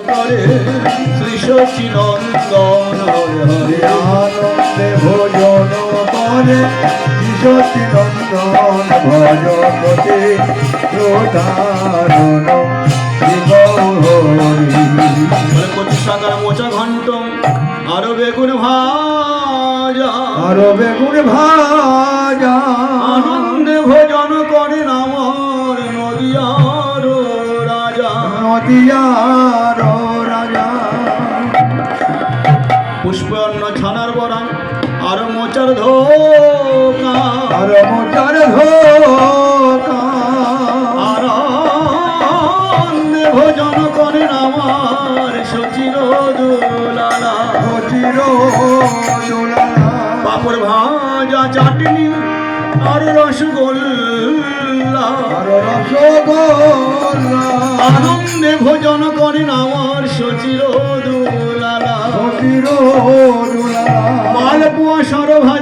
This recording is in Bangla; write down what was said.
করে শ্রী সচিনন্দন হরে হরে আনন্দে ভোজন করে সচিনন্দন ভজপতি প্রধানন শিব হরি। কচি সাকার মোচা ঘন্ট আরো বেগুন ভাজা আরো বেগুন ভাজা আনন্দে ভোজন করেন আমার নদিয়ার রাজা। নদিয়ার রাজা পুষ্পান্ন ছানার বরা আর মোচার ধোকা আর মোচার ধোকা আনন্দে ভোজন করেন আমার সচির দুলালা। চির পাপড় ভাজা চাটনি আর রসগোল্লা আর রসগোল্লা আনন্দে ভোজন করেন আমার সচির দুলালা। চির মালপোয়া সরভা